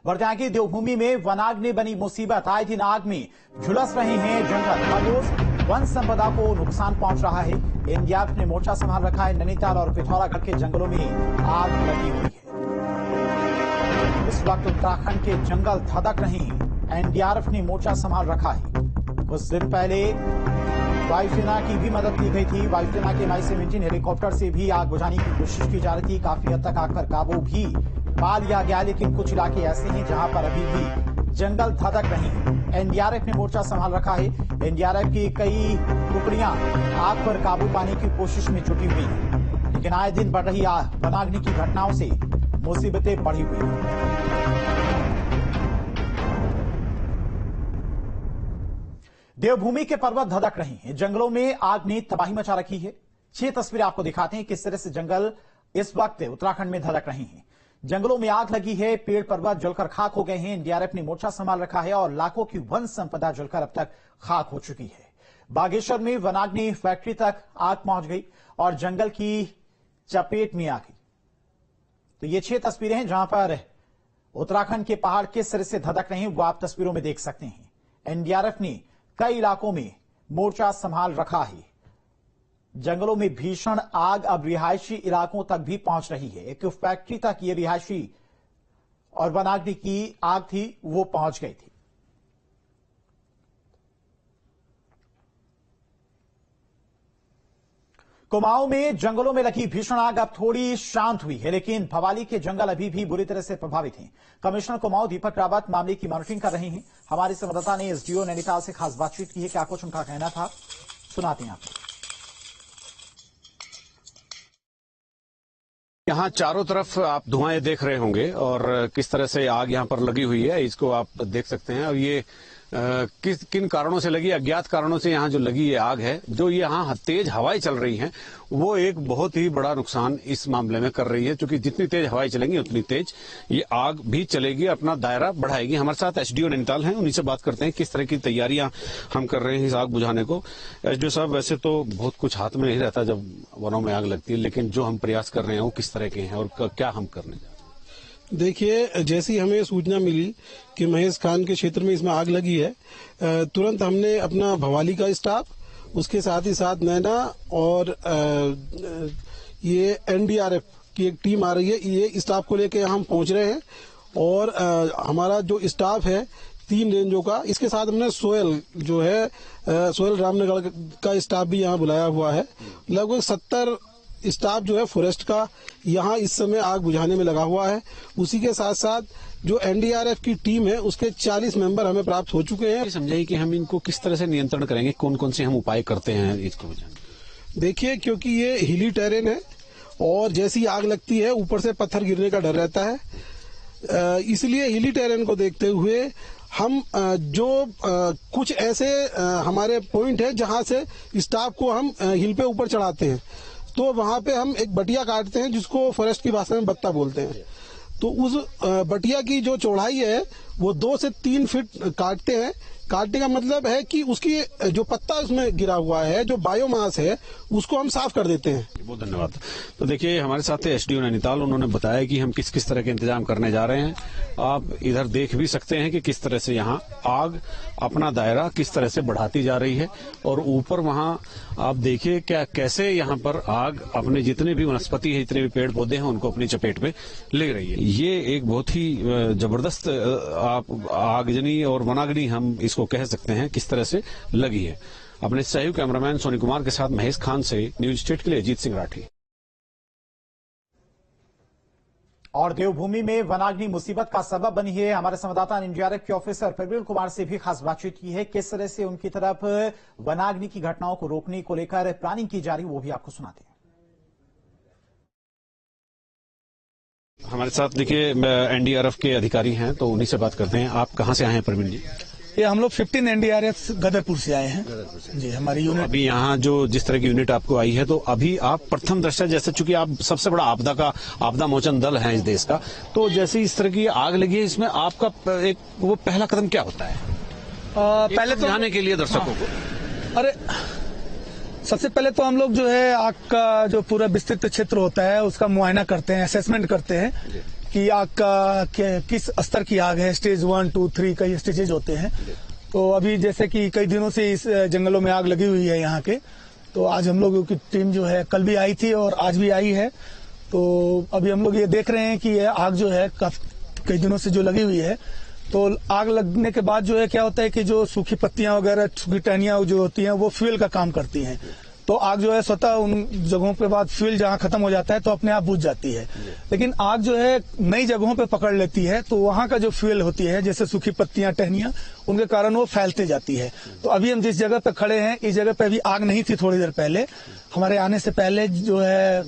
वर्धा की देवभूमि में वनाग्नि बनी मुसीबत। आए दिन आग में झुलस रहे हैं जंगल। हर रोज वन संपदा को नुकसान पहुंच रहा है। एनडीआरएफ ने मोर्चा संभाल रखा है। नैनीताल और पिथौरागढ़ के जंगलों में आग लगी हुई है। इस वक्त उत्तराखंड के जंगल धधक रहे हैं। एनडीआरएफ ने मोर्चा संभाल रखा है। कुछ दिन पहले वायुसेना की भी मदद ली गई थी। वायुसेना के Mi-17 हेलीकॉप्टर से भी आग बुझाने की कोशिश की जा रही थी। काफी हद तक आग पर काबू भी पा लिया गया, लेकिन कुछ इलाके ऐसे हैं जहां पर अभी भी जंगल धधक रहे हैं। एनडीआरएफ ने मोर्चा संभाल रखा है। एनडीआरएफ की कई टुकड़ियां आग पर काबू पाने की कोशिश में जुटी हुई हैं, लेकिन आए दिन बढ़ रही वनाग्नि की घटनाओं से मुसीबतें बढ़ी हुई हैं। देवभूमि के पर्वत धधक रहे हैं। जंगलों में आग ने तबाही मचा रखी है। 6 तस्वीरें आपको दिखाते हैं किस तरह से जंगल इस वक्त उत्तराखंड में धधक रहे हैं। जंगलों में आग लगी है। पेड़ पर्वत जलकर खाक हो गए हैं। एनडीआरएफ ने मोर्चा संभाल रखा है और लाखों की वन संपदा जलकर अब तक खाक हो चुकी है। बागेश्वर में वनाग्नि फैक्ट्री तक आग पहुंच गई और जंगल की चपेट में आ गई। तो ये 6 तस्वीरें हैं जहां पर उत्तराखंड के पहाड़ किस तरह से धधक रहे हैं, वो आप तस्वीरों में देख सकते हैं। एनडीआरएफ ने कई इलाकों में मोर्चा संभाल रखा है। जंगलों में भीषण आग अब रिहायशी इलाकों तक भी पहुंच रही है। एक फैक्ट्री तक ये रिहायशी और वनाग्नि की आग थी, वो पहुंच गई थी। कुमाऊं में जंगलों में लगी भीषण आग अब थोड़ी शांत हुई है, लेकिन भवाली के जंगल अभी भी बुरी तरह से प्रभावित हैं। कमिश्नर कुमाऊं दीपक रावत मामले की मॉनिटरिंग कर रहे हैं। हमारे संवाददाता ने एसडीओ नैनीताल से खास बातचीत की है। क्या कुछ उनका कहना था, सुनाते हैं आपको। यहाँ चारों तरफ आप धुआं देख रहे होंगे और किस तरह से आग यहाँ पर लगी हुई है, इसको आप देख सकते हैं। और ये किन कारणों से लगी, अज्ञात कारणों से यहाँ जो लगी ये आग है, जो यहाँ तेज हवाएं चल रही हैं, वो एक बहुत ही बड़ा नुकसान इस मामले में कर रही है। क्योंकि जितनी तेज हवाएं चलेंगी उतनी तेज ये आग भी चलेगी, अपना दायरा बढ़ाएगी। हमारे साथ एसडीओ नैनीताल हैं, उन्हीं से बात करते हैं किस तरह की तैयारियां हम कर रहे हैं इस आग बुझाने को। एसडीओ साहब, वैसे तो बहुत कुछ हाथ में नहीं रहता जब वनों में आग लगती है, लेकिन जो हम प्रयास कर रहे हैं वो किस तरह के हैं और क्या हम करने जा रहे हैं? देखिए, जैसी हमें सूचना मिली कि महेश खान के क्षेत्र में इसमें आग लगी है, तुरंत हमने अपना भवाली का स्टाफ, उसके साथ ही साथ नैना और ये एनडीआरएफ की एक टीम आ रही है, ये स्टाफ को लेकर हम पहुंच रहे हैं। और हमारा जो स्टाफ है 3 रेंजों का, इसके साथ हमने सोयल जो है सोयल रामनगर का स्टाफ भी यहाँ बुलाया हुआ है। लगभग 70 स्टाफ जो है फॉरेस्ट का यहाँ इस समय आग बुझाने में लगा हुआ है। उसी के साथ साथ जो एनडीआरएफ की टीम है उसके 40 मेंबर हमें प्राप्त हो चुके हैं। समझाइए कि हम इनको किस तरह से नियंत्रण करेंगे, कौन कौन से हम उपाय करते हैं इसको बुझाने? देखिए, क्योंकि ये हिली टेरेन है और जैसी आग लगती है ऊपर से पत्थर गिरने का डर रहता है, इसलिए हिली टेरेन को देखते हुए हम कुछ ऐसे हमारे पॉइंट है जहां से स्टाफ को हम हिल पे ऊपर चढ़ाते हैं। तो वहां पे हम एक बटिया काटते हैं जिसको फॉरेस्ट की भाषा में बत्ता बोलते हैं। तो उस बटिया की जो चौड़ाई है वो 2 से 3 फीट काटते हैं। काटने का मतलब है कि उसकी जो पत्ता उसमें गिरा हुआ है, जो बायोमास है, उसको हम साफ कर देते हैं। बहुत धन्यवाद। तो देखिए, हमारे साथ एसडीओ नैनीताल, उन्होंने बताया कि हम किस किस तरह के इंतजाम करने जा रहे हैं। आप इधर देख भी सकते हैं कि किस तरह से यहाँ आग अपना दायरा किस तरह से बढ़ाती जा रही है। और ऊपर वहाँ आप देखिए क्या कैसे यहाँ पर आग अपने जितने भी वनस्पति है, जितने भी पेड़ पौधे हैं, उनको अपनी चपेट में ले रही है। ये एक बहुत ही जबरदस्त आगजनी और वनाग्नि हम इसको कह सकते हैं किस तरह से लगी है। अपने सहयोगी कैमरामैन सोनी कुमार के साथ महेश खान से न्यूज स्टेट के लिए अजीत सिंह राठी। और देवभूमि में वनाग्नि मुसीबत का सबब बनी है। हमारे संवाददाता ने एनडीआरएफ के ऑफिसर प्रवीण कुमार से भी खास बातचीत की है। किस तरह से उनकी तरफ वनाग्नि की घटनाओं को रोकने को लेकर प्लानिंग की जा रही है, वो भी आपको सुनाते हैं। हमारे साथ देखिए एनडीआरएफ के अधिकारी हैं, तो उन्हीं से बात करते हैं। आप कहां से आए हैं प्रवीण जी? ये हम लोग 15 एनडीआरएफ गदरपुर से आए हैं जी, हमारी यूनिट। अभी यहाँ जो जिस तरह की यूनिट आपको आई है, तो अभी आप प्रथम दृष्टया, जैसे चूंकि आप सबसे बड़ा आपदा मोचन दल है इस देश का, तो जैसे इस तरह की आग लगी है, इसमें आपका वो पहला कदम क्या होता है? पहले तो समझाने के लिए दर्शकों को, अरे सबसे पहले तो हम लोग जो है आग का जो पूरा विस्तृत क्षेत्र होता है उसका मुआयना करते हैं, असेसमेंट करते हैं कि आग का किस स्तर की आग है, स्टेज 1, 2, 3 कई स्टेजेज होते हैं। तो अभी जैसे कि कई दिनों से इस जंगलों में आग लगी हुई है यहाँ के, तो आज हम लोगों की टीम जो है कल भी आई थी और आज भी आई है। तो अभी हम लोग ये देख रहे हैं कि ये आग जो है कई दिनों से जो लगी हुई है, तो आग लगने के बाद जो है क्या होता है कि जो सूखी पत्तियां वगैरह, सूखी टहनियां जो होती हैं वो फ्यूल का काम करती हैं। तो आग जो है स्वतः उन जगहों के बाद फ्यूल जहां खत्म हो जाता है तो अपने आप बुझ जाती है। लेकिन आग जो है नई जगहों पे पकड़ लेती है, तो वहां का जो फ्यूल होती है जैसे सूखी पत्तियां, टहनियां, उनके कारण वो फैलते जाती है। तो अभी हम जिस जगह पे खड़े हैं, इस जगह पे अभी आग नहीं थी थोड़ी देर पहले। हमारे आने से पहले जो है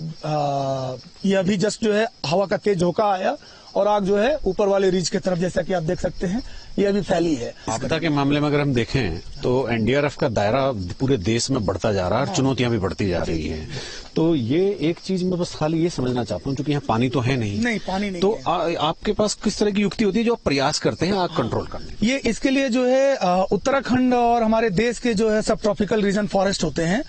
ये अभी जस्ट जो है हवा का तेज झोंका आया और आग जो है ऊपर वाले रीच की तरफ, जैसा कि आप देख सकते हैं, ये अभी फैली है। आपदा के मामले में अगर हम देखें तो एनडीआरएफ का दायरा पूरे देश में बढ़ता जा रहा है और चुनौतियां भी बढ़ती जा रही हैं। तो ये एक चीज मैं बस खाली ये समझना चाहता हूं, क्योंकि यहाँ पानी तो है नहीं, पानी नहीं तो है। आपके पास किस तरह की युक्ति होती है जो आप प्रयास करते हैं आग कंट्रोल करने? ये इसके लिए जो है उत्तराखंड और हमारे देश के जो है सब ट्रॉपिकल रीजन फॉरेस्ट होते हैं,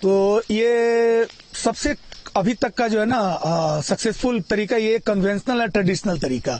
तो ये सबसे अभी तक का जो है ना सक्सेसफुल तरीका ये कन्वेंशनल और ट्रेडिशनल तरीका,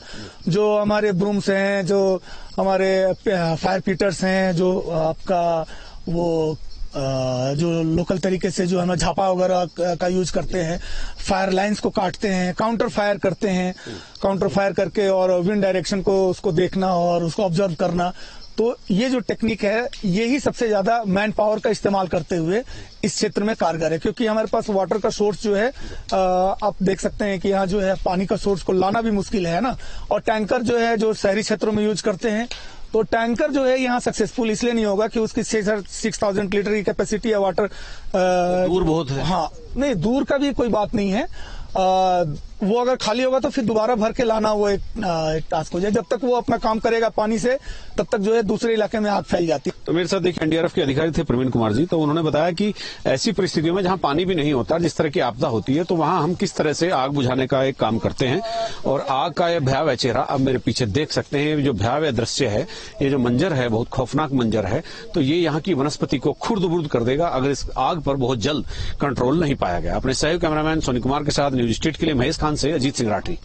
जो हमारे ब्रूम्स हैं, जो हमारे फायर पीटर्स हैं, जो आपका वो जो लोकल तरीके से जो हम झापा वगैरह का यूज करते हैं, फायर लाइंस को काटते हैं, काउंटर फायर करते हैं, काउंटर फायर करके और विंड डायरेक्शन को उसको देखना और उसको ऑब्जर्व करना। तो ये जो टेक्निक है यही सबसे ज्यादा मैन पावर का इस्तेमाल करते हुए इस क्षेत्र में कारगर है, क्योंकि हमारे पास वाटर का सोर्स जो है आप देख सकते हैं कि यहाँ जो है पानी का सोर्स को लाना भी मुश्किल है ना। और टैंकर जो है जो शहरी क्षेत्रों में यूज करते हैं, तो टैंकर जो है यहाँ सक्सेसफुल इसलिए नहीं होगा कि उसकी 6,000 लीटर की कैपेसिटी है वाटर। दूर बहुत है। हाँ, नहीं दूर का भी कोई बात नहीं है। वो अगर खाली होगा तो फिर दोबारा भर के लाना वो एक टास्क हो जाए। जब तक वो अपना काम करेगा पानी से, तब तक जो है दूसरे इलाके में आग फैल जाती है। तो मेरे साथ एक एनडीआरएफ के अधिकारी थे प्रवीण कुमार जी, तो उन्होंने बताया कि ऐसी परिस्थितियों में जहां पानी भी नहीं होता, जिस तरह की आपदा होती है, तो वहां हम किस तरह से आग बुझाने का एक काम करते हैं। और आग का यह भयावह चेहरा आप मेरे पीछे देख सकते हैं, जो भयावह दृश्य है, ये जो मंजर है, बहुत खौफनाक मंजर है। तो ये यहाँ की वनस्पति को खुर्द-बुर्द कर देगा अगर इस आग पर बहुत जल्द कंट्रोल नहीं पाया गया। अपने सहयोगी कैमरामैन सोनी कुमार के साथ न्यूज स्टेट के लिए महेश खान से अजीत सिंह राठी।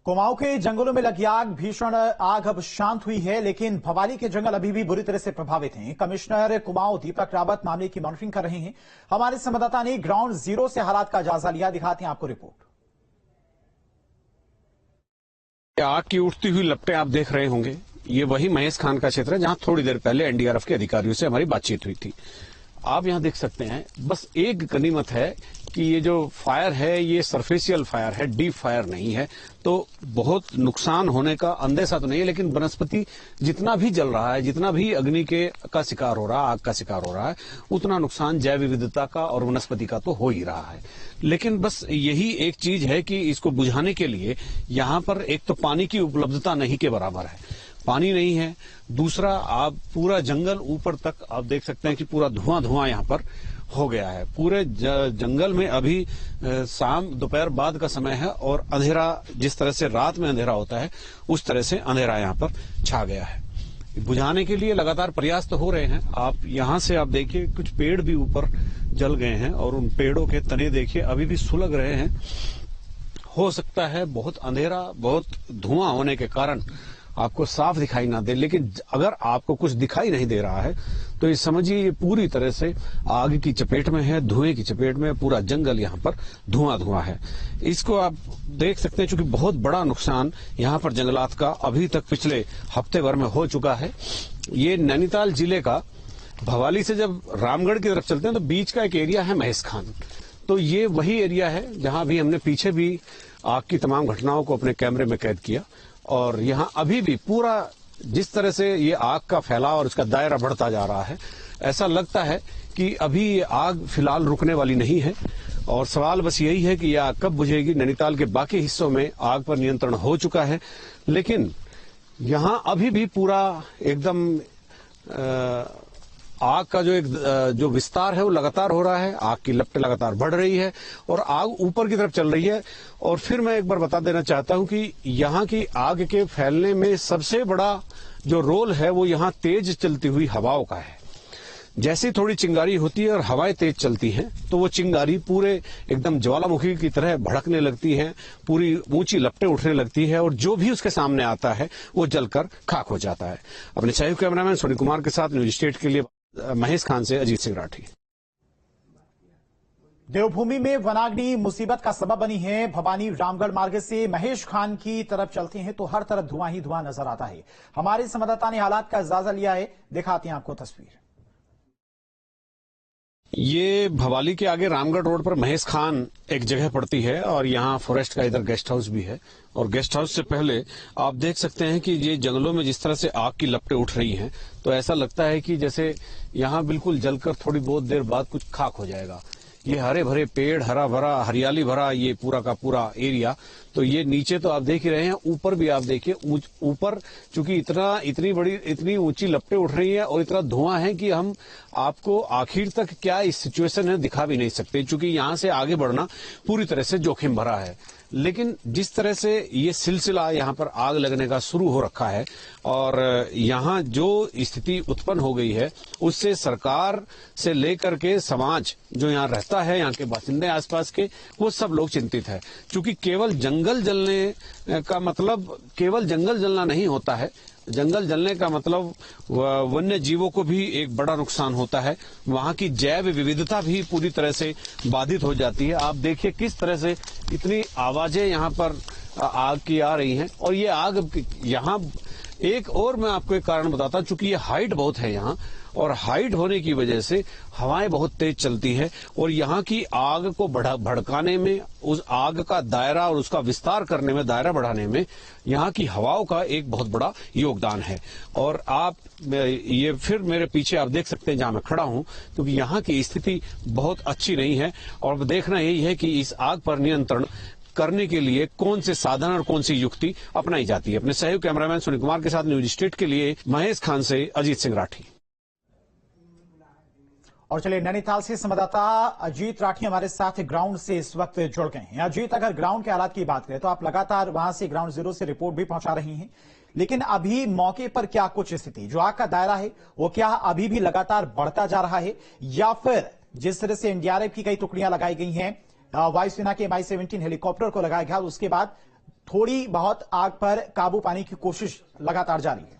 कुमाऊं के जंगलों में लगी आग, भीषण आग अब शांत हुई है, लेकिन भवाली के जंगल अभी भी बुरी तरह से प्रभावित हैं। कमिश्नर कुमाऊं दीपक रावत मामले की मॉनिटरिंग कर रहे हैं। हमारे संवाददाता ने ग्राउंड जीरो से हालात का जायजा लिया, दिखाते हैं आपको रिपोर्ट। आग की उठती हुई लपटें आप देख रहे होंगे, ये वही महेश खान का क्षेत्र है जहां थोड़ी देर पहले एनडीआरएफ के अधिकारियों से हमारी बातचीत हुई थी। आप यहां देख सकते हैं, बस एक गनीमत है कि ये जो फायर है ये सरफेसियल फायर है, डीप फायर नहीं है, तो बहुत नुकसान होने का अंदेशा तो नहीं है। लेकिन वनस्पति जितना भी जल रहा है, जितना भी अग्नि का शिकार हो रहा है, आग का शिकार हो रहा है, उतना नुकसान जैव विविधता का और वनस्पति का तो हो ही रहा है। लेकिन बस यही एक चीज है कि इसको बुझाने के लिए यहाँ पर एक तो पानी की उपलब्धता नहीं के बराबर है, पानी नहीं है। दूसरा, आप पूरा जंगल ऊपर तक आप देख सकते हैं कि पूरा धुआं यहाँ पर हो गया है। पूरे जंगल में अभी शाम दोपहर बाद का समय है और अंधेरा, जिस तरह से रात में अंधेरा होता है उस तरह से अंधेरा यहाँ पर छा गया है। बुझाने के लिए लगातार प्रयास तो हो रहे हैं। आप यहाँ से आप देखिए कुछ पेड़ भी ऊपर जल गए हैं और उन पेड़ों के तने देखिए अभी भी सुलग रहे हैं। हो सकता है बहुत अंधेरा, बहुत धुआं होने के कारण आपको साफ दिखाई ना दे, लेकिन अगर आपको कुछ दिखाई नहीं दे रहा है तो ये समझिए ये पूरी तरह से आग की चपेट में है, धुएं की चपेट में। पूरा जंगल यहाँ पर धुआं है। इसको आप देख सकते हैं, चूंकि बहुत बड़ा नुकसान यहाँ पर जंगलात का अभी तक पिछले हफ्ते भर में हो चुका है। ये नैनीताल जिले का भवाली से जब रामगढ़ की तरफ चलते हैं तो बीच का एक एरिया है महेश खान, तो ये वही एरिया है जहां भी हमने पीछे भी आग की तमाम घटनाओं को अपने कैमरे में कैद किया। और यहाँ अभी भी पूरा जिस तरह से ये आग का फैलाव और इसका दायरा बढ़ता जा रहा है, ऐसा लगता है कि अभी ये आग फिलहाल रुकने वाली नहीं है। और सवाल बस यही है कि ये आग कब बुझेगी। नैनीताल के बाकी हिस्सों में आग पर नियंत्रण हो चुका है, लेकिन यहाँ अभी भी पूरा एकदम आग का जो विस्तार है वो लगातार हो रहा है। आग की लपटें लगातार बढ़ रही है और आग ऊपर की तरफ चल रही है। और फिर मैं एक बार बता देना चाहता हूं कि यहाँ की आग के फैलने में सबसे बड़ा जो रोल है वो यहाँ तेज चलती हुई हवाओं का है। जैसे ही थोड़ी चिंगारी होती है और हवाएं तेज चलती हैं तो वो चिंगारी पूरे एकदम ज्वालामुखी की तरह भड़कने लगती है, पूरी ऊंची लपटें उठने लगती है और जो भी उसके सामने आता है वो जलकर खाक हो जाता है। अपने सहयोगी कैमरामैन सोनी कुमार के साथ न्यूज स्टेट के लिए महेश खान से अजीत सिंह राठी। देवभूमि में वनाग्नि मुसीबत का सबब बनी है। भवानी रामगढ़ मार्ग से महेश खान की तरफ चलते हैं तो हर तरफ धुआं ही धुआं नजर आता है। हमारे संवाददाता ने हालात का जायजा लिया है, दिखाते हैं आपको तस्वीर। ये भवाली के आगे रामगढ़ रोड पर महेश खान एक जगह पड़ती है और यहाँ फॉरेस्ट का इधर गेस्ट हाउस भी है। और गेस्ट हाउस से पहले आप देख सकते हैं कि ये जंगलों में जिस तरह से आग की लपटें उठ रही हैं तो ऐसा लगता है कि जैसे यहाँ बिल्कुल जलकर थोड़ी बहुत देर बाद कुछ खाक हो जाएगा। ये हरे भरे पेड़, हरा भरा, हरियाली भरा ये पूरा का पूरा एरिया। तो ये नीचे तो आप देख ही रहे हैं, ऊपर भी आप देखिए, ऊपर चूंकि इतनी ऊंची लपटें उठ रही है और इतना धुआं है कि हम आपको आखिर तक क्या इस सिचुएशन है दिखा भी नहीं सकते, चूंकि यहां से आगे बढ़ना पूरी तरह से जोखिम भरा है। लेकिन जिस तरह से ये सिलसिला यहाँ पर आग लगने का शुरू हो रखा है और यहाँ जो स्थिति उत्पन्न हो गई है उससे सरकार से लेकर के समाज जो यहाँ रहता है, यहाँ के बासिंदे आसपास के, वो सब लोग चिंतित है। क्योंकि केवल जंगल जलने का मतलब केवल जंगल जलना नहीं होता है। जंगल जलने का मतलब वन्य जीवों को भी एक बड़ा नुकसान होता है। वहां की जैव विविधता भी पूरी तरह से बाधित हो जाती है। आप देखिए किस तरह से इतनी आवाजें यहाँ पर आग की आ रही हैं। और ये आग यहाँ एक और मैं आपको एक कारण बताता हूं, चूंकि ये हाइट बहुत है यहाँ और हाइट होने की वजह से हवाएं बहुत तेज चलती है और यहाँ की आग को भड़काने में, उस आग का दायरा और उसका विस्तार करने में, दायरा बढ़ाने में यहाँ की हवाओं का एक बहुत बड़ा योगदान है। और आप ये फिर मेरे पीछे आप देख सकते हैं जहां मैं खड़ा हूं, क्योंकि यहाँ की स्थिति बहुत अच्छी नहीं है और देखना यही है कि इस आग पर नियंत्रण करने के लिए कौन से साधन और कौन सी युक्ति अपनाई जाती है। अपने सहयोगी कैमरामैन सोनी कुमार के साथ न्यूज स्टेट के लिए महेश खान से अजीत सिंह राठी। और चलिए नैनीताल से संवाददाता अजीत राठी हमारे साथ ग्राउंड से इस वक्त जुड़ गए हैं। अजीत, अगर ग्राउंड के हालात की बात करें तो आप लगातार वहां से ग्राउंड जीरो से रिपोर्ट भी पहुंचा रही हैं, लेकिन अभी मौके पर क्या कुछ स्थिति, जो आग का दायरा है वो क्या अभी भी लगातार बढ़ता जा रहा है, या फिर जिस तरह से एनडीआरएफ की कई टुकड़ियां लगाई गई हैं, वायुसेना के MI-17 हेलीकॉप्टर को लगाया गया, उसके बाद थोड़ी बहुत आग पर काबू पाने की कोशिश लगातार जारी है?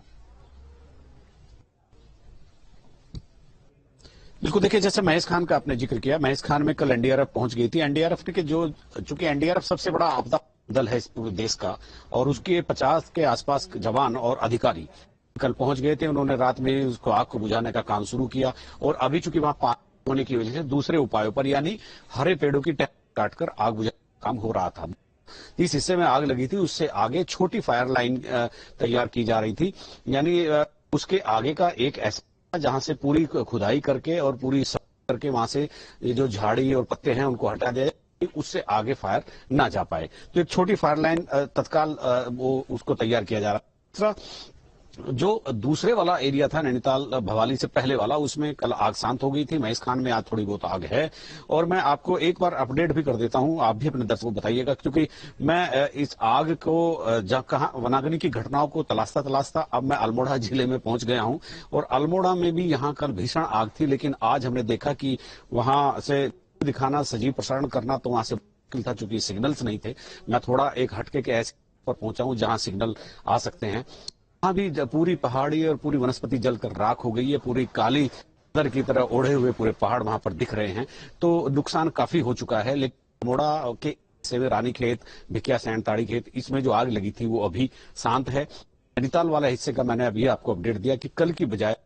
बिल्कुल, देखिए जैसे महेश खान का आपने जिक्र किया, महेश खान में कल एनडीआरएफ पहुंच गई थी। एनडीआरएफ के चूंकि एनडीआरएफ सबसे बड़ा आपदा दल है इस पूरे देश का और उसके 50 के आसपास जवान और अधिकारी कल पहुंच गए थे। उन्होंने रात में उसको आग को बुझाने का काम शुरू किया और अभी चूंकि वहां पानी होने की वजह से दूसरे उपायों पर, यानी हरे पेड़ों की काटकर आग बुझाने का काम हो रहा था। इस हिस्से में आग लगी थी, उससे आगे छोटी फायर लाइन तैयार की जा रही थी, यानी उसके आगे का एक ऐसा जहां से पूरी खुदाई करके और पूरी करके वहां से जो झाड़ी और पत्ते हैं उनको हटा दिया जाए, उससे आगे फायर ना जा पाए। तो एक छोटी फायर लाइन तत्काल वो उसको तैयार किया जा रहा है। जो दूसरे वाला एरिया था नैनीताल भवाली से पहले वाला, उसमें कल आग शांत हो गई थी। महेश खान में आज थोड़ी बहुत आग है और मैं आपको एक बार अपडेट भी कर देता हूं, आप भी अपने दर्शकों को बताइएगा, क्योंकि मैं इस आग को कहा वनाग्नि की घटनाओं को तलाशता अब मैं अल्मोड़ा जिले में पहुंच गया हूं और अल्मोड़ा में भी यहां कल भीषण आग थी, लेकिन आज हमने देखा कि वहां से दिखाना, सजीव प्रसारण करना तो वहां से मुश्किल था, चूंकि सिग्नल्स नहीं थे। मैं थोड़ा एक हटके के ऐसे पर पहुंचा हूं जहां सिग्नल आ सकते हैं। वहां भी पूरी पहाड़ी और पूरी वनस्पति जलकर राख हो गई है, पूरी काली चादर की तरह ओढ़े हुए पूरे पहाड़ वहां पर दिख रहे हैं। तो नुकसान काफी हो चुका है, लेकिन मोड़ा के सेवे रानी खेत, भिकिया सैंड ताड़ी खेत, इसमें जो आग लगी थी वो अभी शांत है। नैनीताल वाला हिस्से का मैंने अभी आपको अपडेट दिया कि कल की बजाय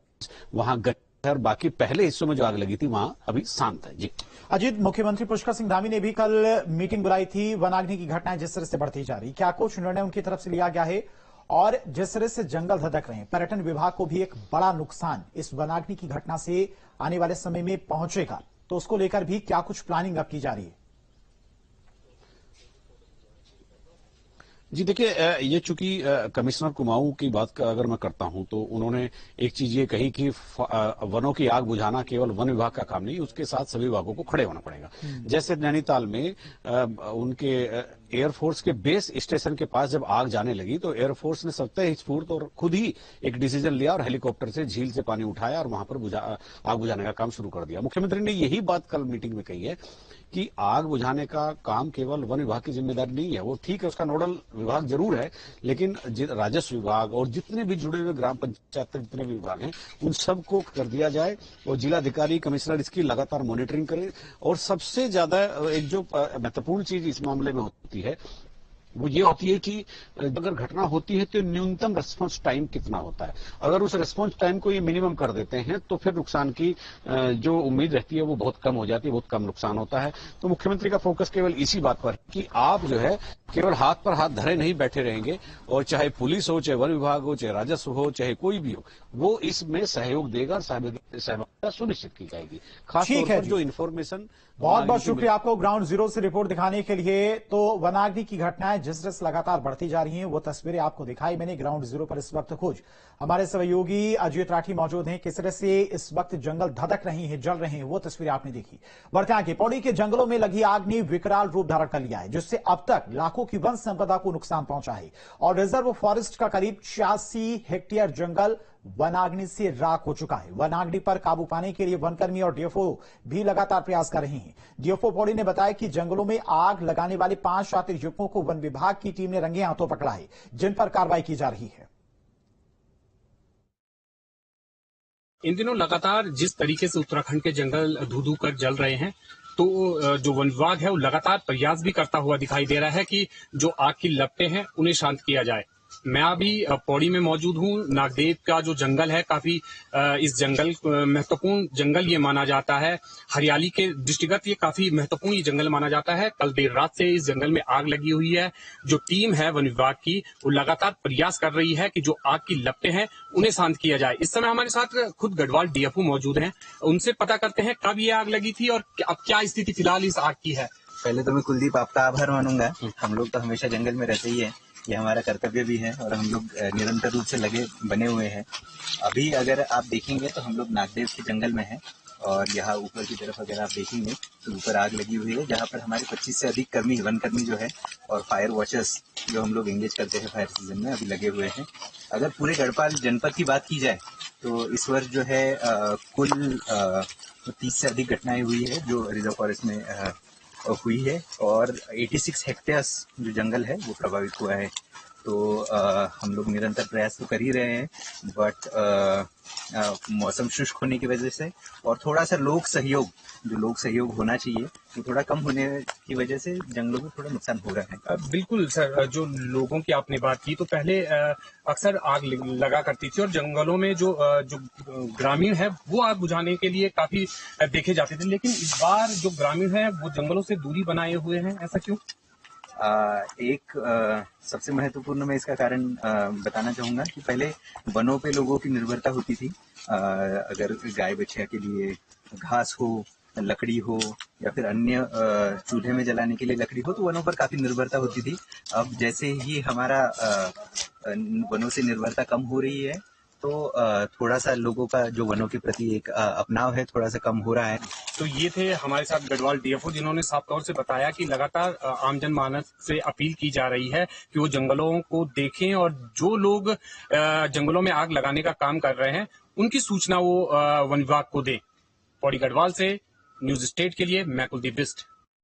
वहां और बाकी पहले हिस्सों में जो आग लगी थी वहां अभी शांत है। जी अजीत, मुख्यमंत्री पुष्कर सिंह धामी ने भी कल मीटिंग बुलाई थी। वनाग्नि की घटनाएं जिस तरह से बढ़ती जा रही, क्या कुछ निर्णय उनकी तरफ से लिया गया है? और जिस तरह से जंगल धधक रहे हैं, पर्यटन विभाग को भी एक बड़ा नुकसान इस वनाग्नि की घटना से आने वाले समय में पहुंचेगा, तो उसको लेकर भी क्या कुछ प्लानिंग अब की जा रही है? जी देखिए, ये चूंकि कमिश्नर कुमाऊं की बात का अगर मैं करता हूं तो उन्होंने एक चीज ये कही कि वनों की आग बुझाना केवल वन विभाग का काम नहीं, उसके साथ सभी विभागों को खड़े होना पड़ेगा। जैसे नैनीताल में उनके एयरफोर्स के बेस स्टेशन के पास जब आग जाने लगी तो एयरफोर्स ने स्वतः स्फूर्त और खुद ही एक डिसीजन लिया और हेलीकॉप्टर से झील से पानी उठाया और वहां पर आग बुझाने का काम शुरू कर दिया। मुख्यमंत्री ने यही बात कल मीटिंग में कही है कि आग बुझाने का काम केवल वन विभाग की जिम्मेदारी नहीं है। वो ठीक है, उसका नोडल विभाग जरूर है, लेकिन राजस्व विभाग और जितने भी जुड़े हुए ग्राम पंचायत जितने भी विभाग हैं उन सबको कर दिया जाए और जिलाधिकारी कमिश्नर इसकी लगातार मॉनिटरिंग करें। और सबसे ज्यादा एक जो महत्वपूर्ण चीज इस मामले में होती है वो ये होती है कि अगर घटना होती है तो न्यूनतम रेस्पॉन्स टाइम कितना होता है। अगर उस रेस्पॉन्स टाइम को ये मिनिमम कर देते हैं तो फिर नुकसान की जो उम्मीद रहती है वो बहुत कम हो जाती है, बहुत कम नुकसान होता है। तो मुख्यमंत्री का फोकस केवल इसी बात पर कि आप जो है केवल हाथ पर हाथ धरे नहीं बैठे रहेंगे और चाहे पुलिस हो, चाहे वन विभाग हो, चाहे राजस्व हो, चाहे कोई भी हो, वो इसमें सहयोग देगा और सहभागिता सुनिश्चित की जाएगी। खासतौर पर जो इन्फॉर्मेशन। बहुत बहुत शुक्रिया आपको ग्राउंड जीरो से रिपोर्ट दिखाने के लिए। तो वनाग्नि की घटनाएं जिस तरह से लगातार बढ़ती जा रही हैं वो तस्वीरें आपको दिखाई मैंने ग्राउंड जीरो पर। इस वक्त खुद हमारे सहयोगी अजय राठी मौजूद हैं। किस तरह से इस वक्त जंगल धधक रही हैं, जल रहे हैं, वो तस्वीरें आपने देखी। बढ़ते आगे, पौड़ी के जंगलों में लगी आग ने विकराल रूप धारण कर लिया है, जिससे अब तक लाखों की वन संपदा को नुकसान पहुंचा है और रिजर्व फॉरेस्ट का करीब 86 हेक्टेयर जंगल वनाग्नि से राख हो चुका है। वनाग्नि पर काबू पाने के लिए वनकर्मी और डीएफओ भी लगातार प्रयास कर रहे हैं। डीएफओ पौड़ी ने बताया कि जंगलों में आग लगाने वाले 5 शातिर युवकों को वन विभाग की टीम ने रंगे हाथों पकड़ा है, जिन पर कार्रवाई की जा रही है। इन दिनों लगातार जिस तरीके से उत्तराखंड के जंगल धू-धू कर जल रहे हैं, तो जो वन विभाग है वो लगातार प्रयास भी करता हुआ दिखाई दे रहा है कि जो आग की लपटें हैं उन्हें शांत किया जाए। मैं अभी पौड़ी में मौजूद हूँ। नागदेव का जो जंगल है काफी इस जंगल महत्वपूर्ण जंगल ये माना जाता है। हरियाली के दृष्टिगत ये काफी महत्वपूर्ण ये जंगल माना जाता है। कल देर रात से इस जंगल में आग लगी हुई है। जो टीम है वन विभाग की वो लगातार प्रयास कर रही है कि जो आग की लपटें हैं उन्हें शांत किया जाए। इस समय हमारे साथ खुद गढ़वाल डीएफओ मौजूद हैं। उनसे पता करते हैं कब ये आग लगी थी और अब क्या स्थिति फिलहाल इस आग की है। पहले तो मैं कुलदीप आपका आभार मानूंगा। हम लोग तो हमेशा जंगल में रहते ही है, ये हमारा कर्तव्य भी है और हम लोग निरंतर रूप से लगे बने हुए हैं। अभी अगर आप देखेंगे तो हम लोग नागदेव के जंगल में हैं और यहाँ ऊपर की तरफ अगर आप देखेंगे तो ऊपर आग लगी हुई है, जहाँ पर हमारे 25 से अधिक कर्मी वन कर्मी जो है और फायर वॉचर्स जो हम लोग एंगेज करते हैं फायर सीजन में अभी लगे हुए हैं। अगर पूरे गढ़पाल जनपद की बात की जाए तो इस वर्ष जो है कुल 30 से अधिक घटनाएं हुई है जो रिजर्व फॉरेस्ट में हुई है और 86 हेक्टेयर्स जो जंगल है वो प्रभावित हुआ है। तो हम लोग निरंतर प्रयास तो कर ही रहे हैं, बट मौसम शुष्क होने की वजह से और थोड़ा सा लोक सहयोग होना चाहिए तो थोड़ा कम होने की वजह से जंगलों में थोड़ा नुकसान हो रहा है। बिल्कुल सर, जो लोगों की आपने बात की तो पहले अक्सर आग लगा करती थी और जंगलों में जो ग्रामीण है वो आग बुझाने के लिए काफी देखे जाते थे, लेकिन इस बार जो ग्रामीण है वो जंगलों से दूरी बनाए हुए हैं, ऐसा क्यों? सबसे महत्वपूर्ण मैं इसका कारण बताना चाहूंगा कि पहले वनों पे लोगों की निर्भरता होती थी। अगर गाय बछिया के लिए घास हो, लकड़ी हो या फिर अन्य चूल्हे में जलाने के लिए लकड़ी हो तो वनों पर काफी निर्भरता होती थी। अब जैसे ही हमारा वनों से निर्भरता कम हो रही है तो थोड़ा सा लोगों का जो वनों के प्रति एक अपनाव है थोड़ा सा कम हो रहा है। तो ये थे हमारे साथ गढ़वाल डीएफओ जिन्होंने साफ तौर से बताया कि लगातार आम जनमानस से अपील की जा रही है कि वो जंगलों को देखें और जो लोग जंगलों में आग लगाने का काम कर रहे हैं उनकी सूचना वो वन विभाग को दें। पौड़ी गढ़वाल से न्यूज स्टेट के लिए मैं कुलदीप बिस्ट।